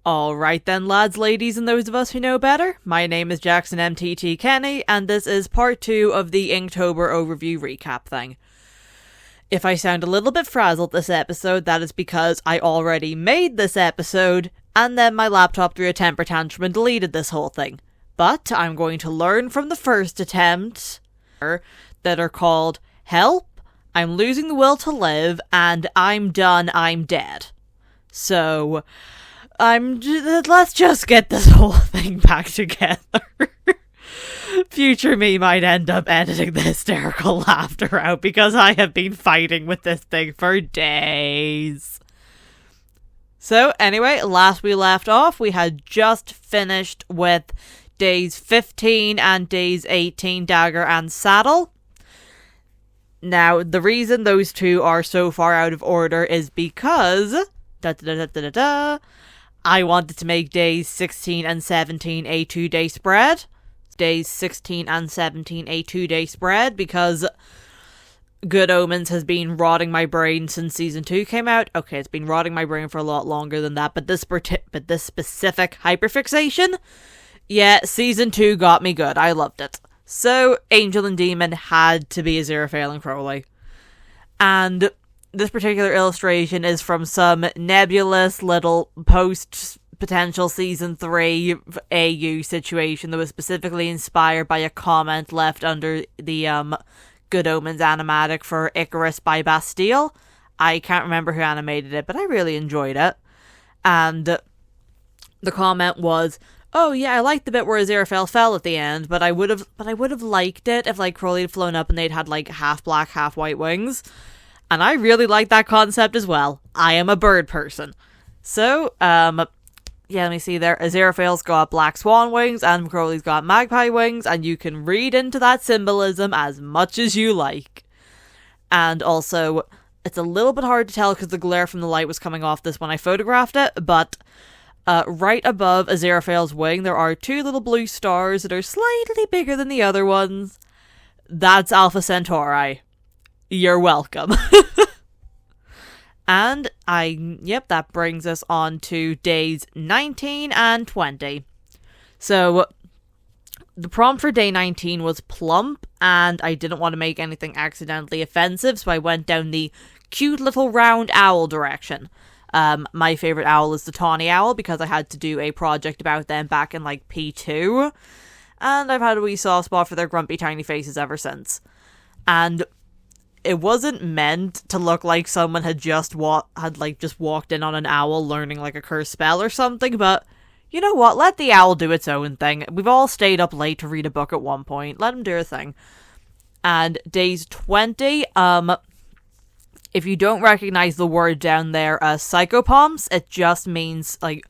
Alright then, lads, ladies, and those of us who know better. My name is Jackson MTT Kenny, and this is part 2 of the Inktober overview recap thing. If I sound a little bit frazzled this episode, that is because I already made this episode, and then my laptop threw a temper tantrum and deleted this whole thing. But I'm going to learn from the first attempt that are called Help, I'm Losing the Will to Live, and I'm Done, I'm Dead. So let's just get this whole thing back together. Future me might end up editing the hysterical laughter out because I have been fighting with this thing for days. So anyway, last we left off, we had just finished with days 15 and days 18, Dagger and Saddle. Now, the reason those two are so far out of order is because I wanted to make days 16 and 17 a 2-day spread. Days 16 and 17 a 2-day spread because Good Omens has been rotting my brain since season 2 came out. Okay, it's been rotting my brain for a lot longer than that, but this specific hyperfixation, yeah, season 2 got me good. I loved it. So, Angel and Demon had to be Aziraphale and Crowley. And this particular illustration is from some nebulous little post-potential Season 3 AU situation that was specifically inspired by a comment left under the Good Omens animatic for Icarus by Bastille. I can't remember who animated it, but I really enjoyed it. And the comment was, oh yeah, I liked the bit where Aziraphale fell at the end, but I would have liked it if like Crowley had flown up and they'd had like half black, half white wings. And I really like that concept as well. I am a bird person. So, yeah, let me see there. Aziraphale's got black swan wings and Crowley's got magpie wings, and you can read into that symbolism as much as you like. And also, it's a little bit hard to tell because the glare from the light was coming off this when I photographed it, but right above Aziraphale's wing, there are 2 little blue stars that are slightly bigger than the other ones. That's Alpha Centauri. You're welcome. And that brings us on to days 19 and 20. So, the prompt for day 19 was plump, and I didn't want to make anything accidentally offensive, so I went down the cute little round owl direction. My favorite owl is the tawny owl because I had to do a project about them back in like P2, and I've had a wee soft spot for their grumpy tiny faces ever since. And it wasn't meant to look like someone had just walked in on an owl learning like a curse spell or something, but you know what? Let the owl do its own thing. We've all stayed up late to read a book at one point. Let him do a thing. And days 20, if you don't recognize the word down there, psychopomps, it just means like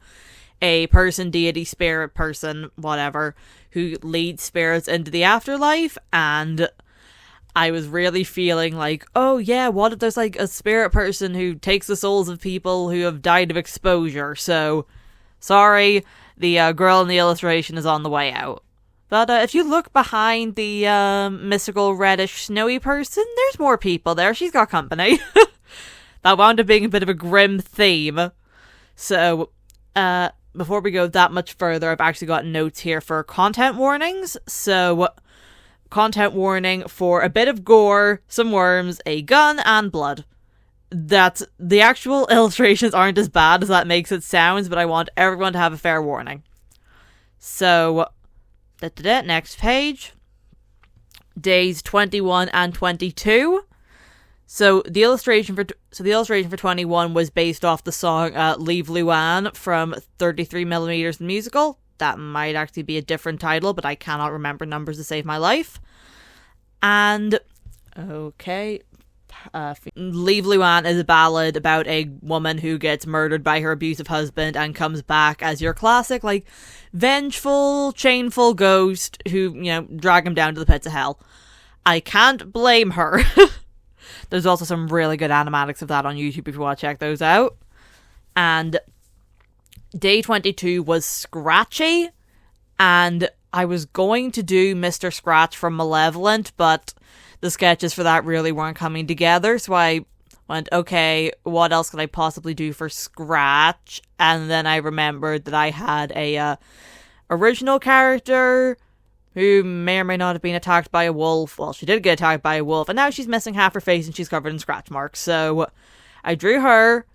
a person, deity, spirit, person, whatever, who leads spirits into the afterlife. And I was really feeling like, oh yeah, what if there's like a spirit person who takes the souls of people who have died of exposure? So, sorry, the girl in the illustration is on the way out. But if you look behind the mystical reddish snowy person, there's more people there. She's got company. That wound up being a bit of a grim theme. So, before we go that much further, I've actually got notes here for content warnings. So, content warning for a bit of gore, some worms, a gun, and blood. That's the actual illustrations aren't as bad as that makes it sound, but I want everyone to have a fair warning. So, next page. Days 21 and 22. So the illustration for 21 was based off the song Leave Luann from 33mm the musical. That might actually be a different title, but I cannot remember numbers to save my life. And, okay, Leave Luann is a ballad about a woman who gets murdered by her abusive husband and comes back as your classic, like, vengeful, chainful ghost who, drag him down to the pits of hell. I can't blame her. There's also some really good animatics of that on YouTube if you want to check those out. And day 22 was Scratchy, and I was going to do Mr. Scratch from Malevolent, but the sketches for that really weren't coming together, so I went, okay, what else could I possibly do for Scratch? And then I remembered that I had a original character who may or may not have been attacked by a wolf. Well, she did get attacked by a wolf, and now she's missing half her face and she's covered in scratch marks. So I drew her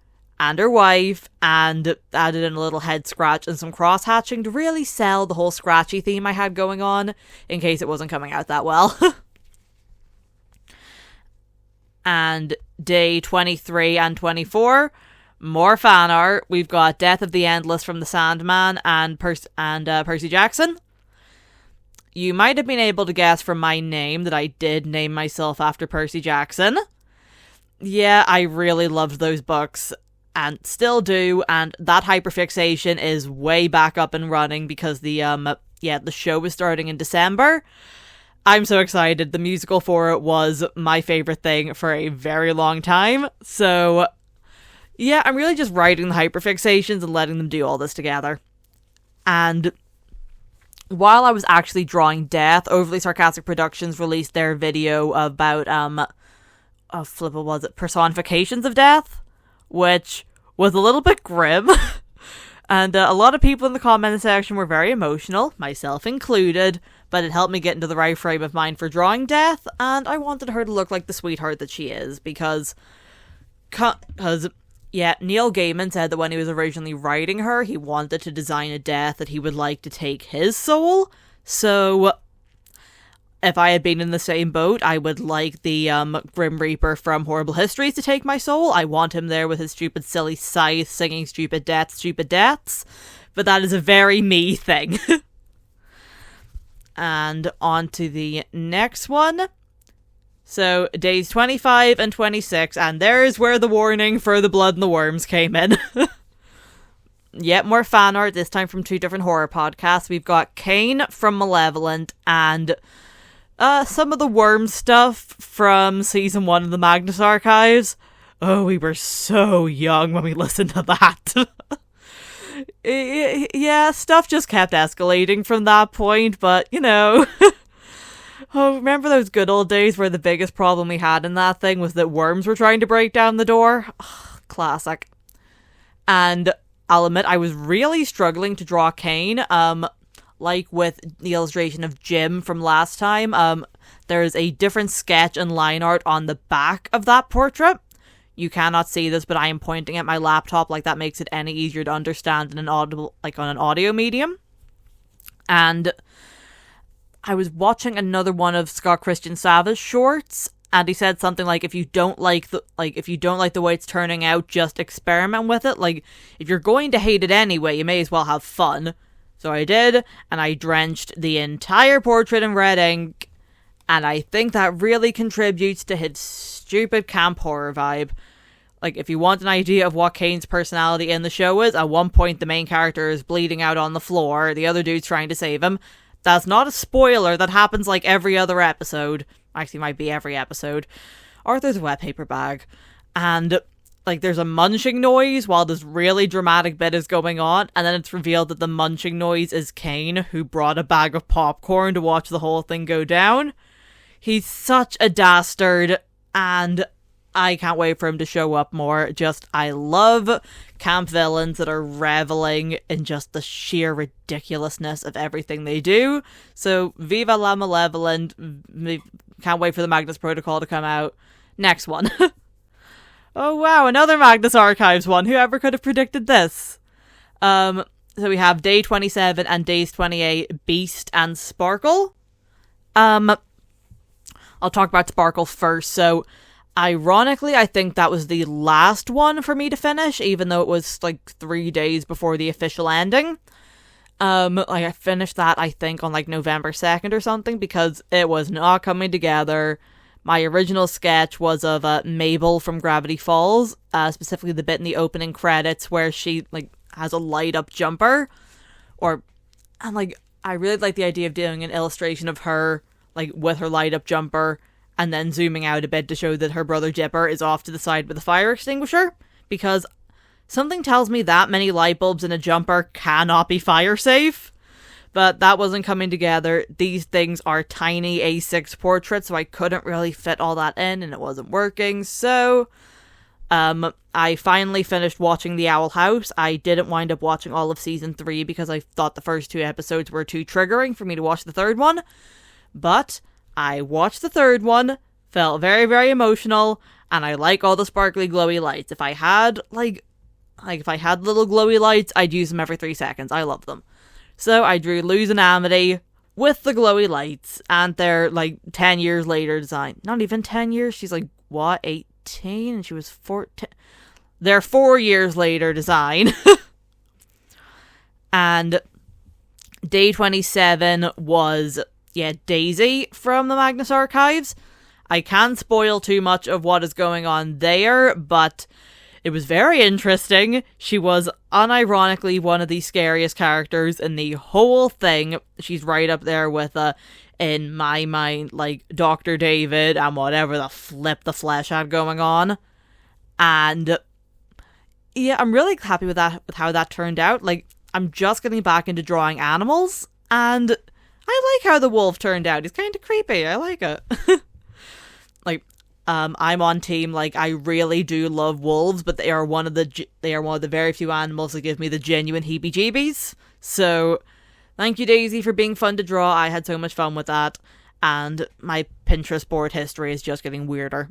and her wife and added in a little head scratch and some cross-hatching to really sell the whole scratchy theme I had going on, in case it wasn't coming out that well. And day 23 and 24, more fan art. We've got Death of the Endless from the Sandman and Percy Jackson. You might have been able to guess from my name that I did name myself after Percy Jackson. Yeah, I really loved those books and still do, and that hyperfixation is way back up and running because the show was starting in December. I'm so excited. The musical for it was my favorite thing for a very long time. So, yeah, I'm really just writing the hyperfixations and letting them do all this together. And while I was actually drawing Death, Overly Sarcastic Productions released their video about, personifications of Death, which was a little bit grim. And a lot of people in the comment section were very emotional, myself included, but it helped me get into the right frame of mind for drawing Death, and I wanted her to look like the sweetheart that she is, because Neil Gaiman said that when he was originally writing her, he wanted to design a Death that he would like to take his soul. So if I had been in the same boat, I would like the Grim Reaper from Horrible Histories to take my soul. I want him there with his stupid silly scythe singing stupid deaths. But that is a very me thing. And on to the next one. So, days 25 and 26, and there's where the warning for the blood and the worms came in. Yet more fan art, this time from 2 different horror podcasts. We've got Kane from Malevolent, and some of the worm stuff from season 1 of the Magnus Archives. Oh, we were so young when we listened to that. Yeah, stuff just kept escalating from that point, but, you know. Oh, remember those good old days where the biggest problem we had in that thing was that worms were trying to break down the door? Ugh, classic. And I'll admit, I was really struggling to draw Kane. Like with the illustration of Jim from last time, there's a different sketch and line art on the back of that portrait. You cannot see this, but I am pointing at my laptop, like that makes it any easier to understand in on an audio medium. And I was watching another one of Scott Christian Sava's shorts, and he said something like, if you don't like the way it's turning out, just experiment with it. Like, if you're going to hate it anyway, you may as well have fun. So I did, and I drenched the entire portrait in red ink, and I think that really contributes to his stupid camp horror vibe. Like, if you want an idea of what Kane's personality in the show is, at one point the main character is bleeding out on the floor, the other dude's trying to save him. That's not a spoiler, that happens like every other episode. Actually, might be every episode. Or there's a wet paper bag. And, like, there's a munching noise while this really dramatic bit is going on, and then it's revealed that the munching noise is Kane, who brought a bag of popcorn to watch the whole thing go down. He's such a dastard, and I can't wait for him to show up more. Just, I love camp villains that are reveling in just the sheer ridiculousness of everything they do. So, Viva la Malevolent. Can't wait for the Magnus Protocol to come out. Next one. Oh wow, another Magnus Archives one. Whoever could have predicted this? So we have day 27 and days 28, Beast and Sparkle. I'll talk about Sparkle first. So, ironically, I think that was the last one for me to finish, even though it was like 3 days before the official ending. I finished that, I think, on like November 2nd or something, because it was not coming together. My original sketch was of Mabel from Gravity Falls, specifically the bit in the opening credits where she like has a light up jumper, I really like the idea of doing an illustration of her like with her light up jumper, and then zooming out a bit to show that her brother Dipper is off to the side with a fire extinguisher, because something tells me that many light bulbs in a jumper cannot be fire safe. But that wasn't coming together. These things are tiny A6 portraits, so I couldn't really fit all that in, and it wasn't working. So I finally finished watching The Owl House. I didn't wind up watching all of season 3 because I thought the first 2 episodes were too triggering for me to watch the third one. But I watched the third one, felt very, very emotional, and I like all the sparkly glowy lights. If I had, if I had little glowy lights, I'd use them every 3 seconds. I love them. So I drew Luz and Amity with the glowy lights, and they're, 10 years later design. Not even 10 years, she's 18? And she was 14. They're 4 years later design. And day 27 was, Daisy from the Magnus Archives. I can't spoil too much of what is going on there, but it was very interesting. She was unironically one of the scariest characters in the whole thing. She's right up there with, in my mind, Dr. David and whatever the flip the flesh had going on. And yeah, I'm really happy with how that turned out. I'm just getting back into drawing animals, and I like how the wolf turned out. He's kind of creepy. I like it. I'm on team, I really do love wolves, but they are one of the very few animals that give me the genuine heebie-jeebies. So, thank you, Daisy, for being fun to draw. I had so much fun with that, and my Pinterest board history is just getting weirder.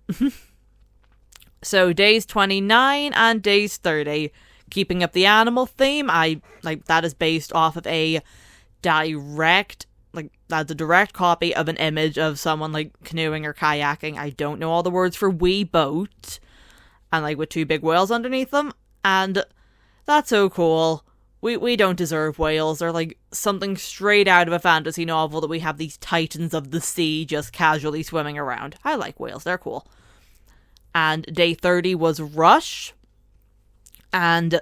So, days 29 and days 30, keeping up the animal theme. That is based off of a direct copy of an image of someone canoeing or kayaking. I don't know all the words for wee boat, and with 2 big whales underneath them, and that's so cool. We don't deserve whales. They're something straight out of a fantasy novel that we have these titans of the sea just casually swimming around. I like whales, they're cool. And day 30 was Rush, and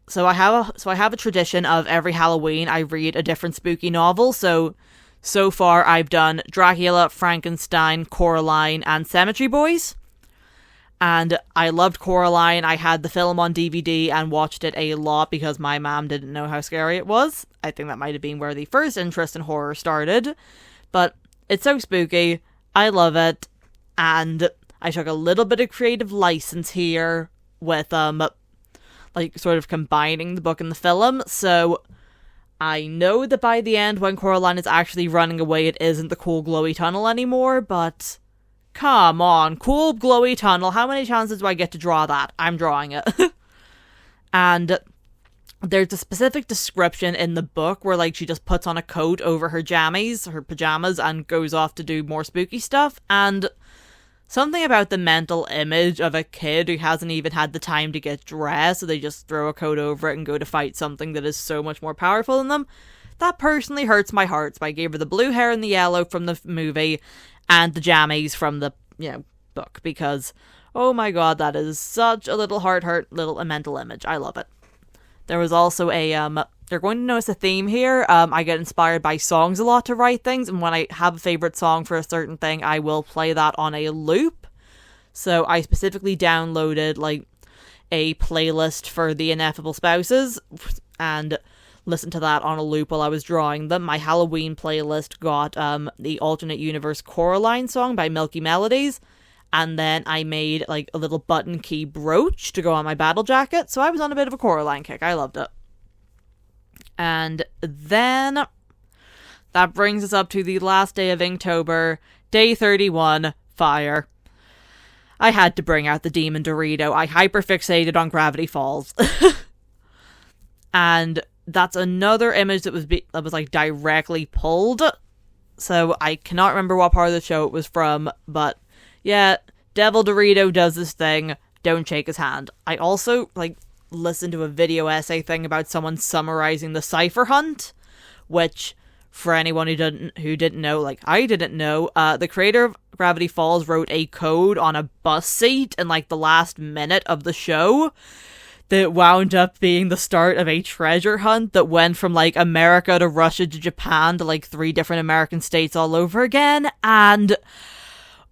So I have a tradition of every Halloween I read a different spooky novel. So far I've done Dracula, Frankenstein, Coraline, and Cemetery Boys. And I loved Coraline. I had the film on DVD and watched it a lot because my mom didn't know how scary it was. I think that might have been where the first interest in horror started. But it's so spooky. I love it. And I took a little bit of creative license here with sort of combining the book and the film. So I know that by the end, when Coraline is actually running away, it isn't the cool glowy tunnel anymore, but come on, cool glowy tunnel, how many chances do I get to draw that? I'm drawing it. And there's a specific description in the book where she just puts on a coat over her pajamas, and goes off to do more spooky stuff, and something about the mental image of a kid who hasn't even had the time to get dressed, so they just throw a coat over it and go to fight something that is so much more powerful than them. That personally hurts my heart, so I gave her the blue hair and the yellow from the movie, and the jammies from the, book, because, oh my god, that is such a little little mental image. I love it. There was also you're going to notice a theme here. I get inspired by songs a lot to write things, and when I have a favorite song for a certain thing, I will play that on a loop. So I specifically downloaded a playlist for the Ineffable Spouses and listened to that on a loop while I was drawing them. My Halloween playlist got the alternate universe Coraline song by Milky Melodies, and then I made a little button key brooch to go on my battle jacket, so I was on a bit of a Coraline kick. I loved it. And then that brings us up to the last day of Inktober, day 31, fire. I had to bring out the Demon Dorito. I hyperfixated on Gravity Falls. And that's another image that was directly pulled. So I cannot remember what part of the show it was from, but yeah, Devil Dorito does this thing. Don't shake his hand. I also listened to a video essay thing about someone summarizing the Cypher Hunt, which, for anyone who didn't know, I didn't know, the creator of Gravity Falls wrote a code on a bus seat in the last minute of the show that wound up being the start of a treasure hunt that went from America to Russia to Japan to 3 different American states all over again. And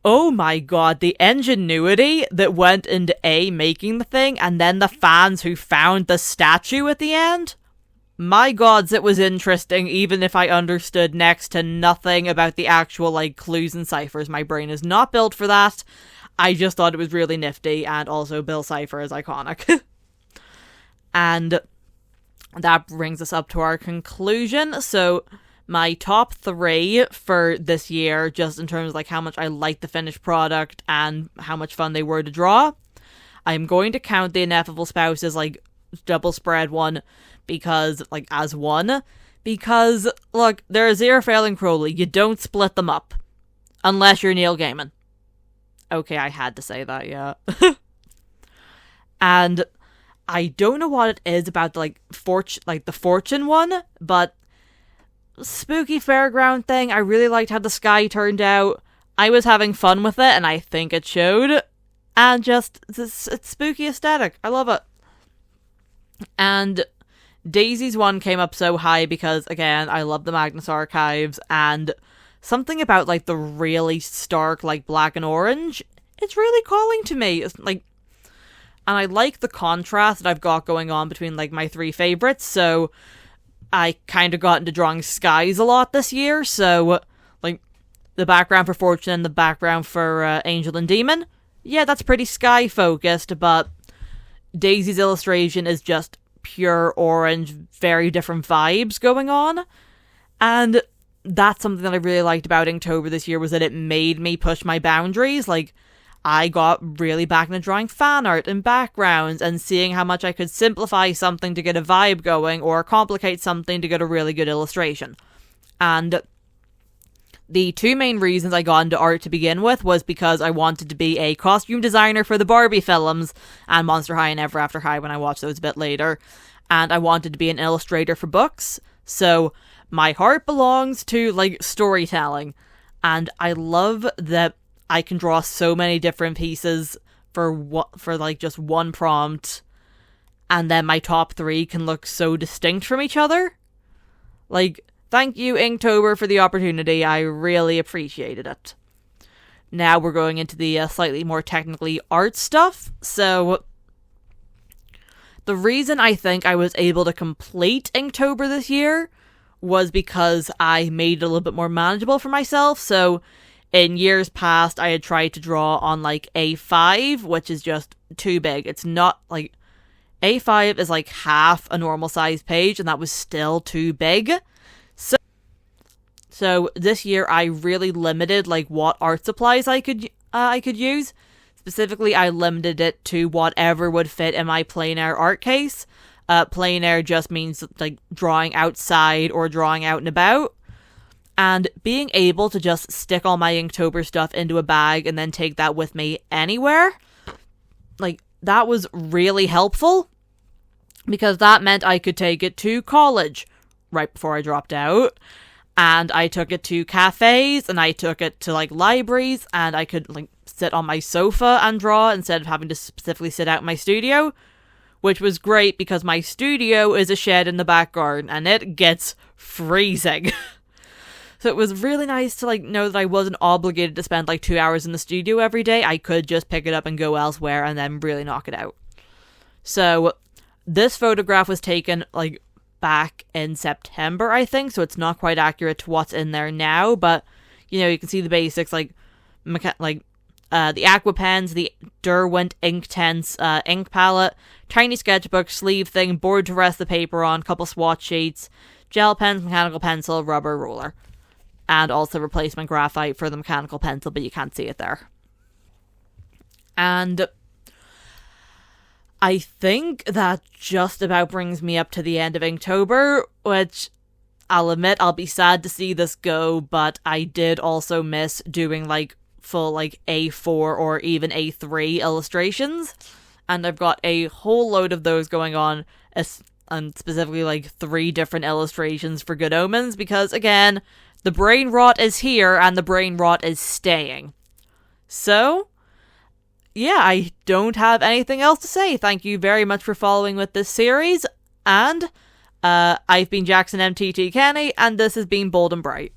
oh my god, the ingenuity that went into making the thing, and then the fans who found the statue at the end. My gods, it was interesting, even if I understood next to nothing about the actual clues and ciphers. My brain is not built for that. I just thought it was really nifty, and also Bill Cipher is iconic. And that brings us up to our conclusion. So my top 3 for this year, just in terms of like how much I liked the finished product and how much fun they were to draw. I'm going to count the Ineffable Spouses like double spread one because like as one. Because look, they're Aziraphale and Crowley. You don't split them up. Unless you're Neil Gaiman. Okay, I had to say that, yeah. And I don't know what it is about the Fortune one, but spooky fairground thing, I really liked how the sky turned out. I was having fun with it, and I think it showed. And just, it's spooky aesthetic. I love it. And Daisy's one came up so high because, again, I love the Magnus Archives, and something about, like, the really stark, like, black and orange, it's really calling to me. It's, like, and I like the contrast that I've got going on between, like, my 3 favorites, so I kind of got into drawing skies a lot this year, so, like, the background for Fortune and the background for Angel and Demon, yeah, that's pretty sky-focused, but Daisy's illustration is just pure orange, very different vibes going on, and that's something that I really liked about Inktober this year, was that it made me push my boundaries. Like, I got really back into drawing fan art and backgrounds and seeing how much I could simplify something to get a vibe going or complicate something to get a really good illustration. And the 2 main reasons I got into art to begin with was because I wanted to be a costume designer for the Barbie films and Monster High and Ever After High when I watched those a bit later. And I wanted to be an illustrator for books. So my heart belongs to, like, storytelling. And I love that I can draw so many different pieces for like just one prompt, and then my top 3 can look so distinct from each other. Like, thank you, Inktober, for the opportunity. I really appreciated it. Now we're going into the slightly more technically art stuff. So the reason I think I was able to complete Inktober this year was because I made it a little bit more manageable for myself. So in years past, I had tried to draw on, like, A5, which is just too big. It's not, like, A5 is, like, half a normal size page, and that was still too big. So this year, I really limited, like, what art supplies I could use. Specifically, I limited it to whatever would fit in my plein air art case. Plein air just means, like, drawing outside or drawing out and about. And being able to just stick all my Inktober stuff into a bag and then take that with me anywhere, like, that was really helpful. Because that meant I could take it to college right before I dropped out. And I took it to cafes, and I took it to, like, libraries, and I could, like, sit on my sofa and draw instead of having to specifically sit out in my studio. Which was great because my studio is a shed in the back garden, and it gets freezing. So it was really nice to, like, know that I wasn't obligated to spend, like, 2 hours in the studio every day. I could just pick it up and go elsewhere and then really knock it out. So this photograph was taken, like, back in September, I think, so it's not quite accurate to what's in there now, but, you know, you can see the basics, like, the aqua pens, the Derwent Inktense ink palette, tiny sketchbook, sleeve thing, board to rest the paper on, couple swatch sheets, gel pens, mechanical pencil, rubber, ruler. And also replacement graphite for the mechanical pencil, but you can't see it there. And I think that just about brings me up to the end of Inktober, which I'll admit I'll be sad to see this go, but I did also miss doing, like, full, like, A4 or even A3 illustrations. And I've got a whole load of those going on, and specifically, like, 3 different illustrations for Good Omens, because, again, the brain rot is here, and the brain rot is staying. So, yeah, I don't have anything else to say. Thank you very much for following with this series, and I've been Jackson MTT Kenny, and this has been Bold and Bright.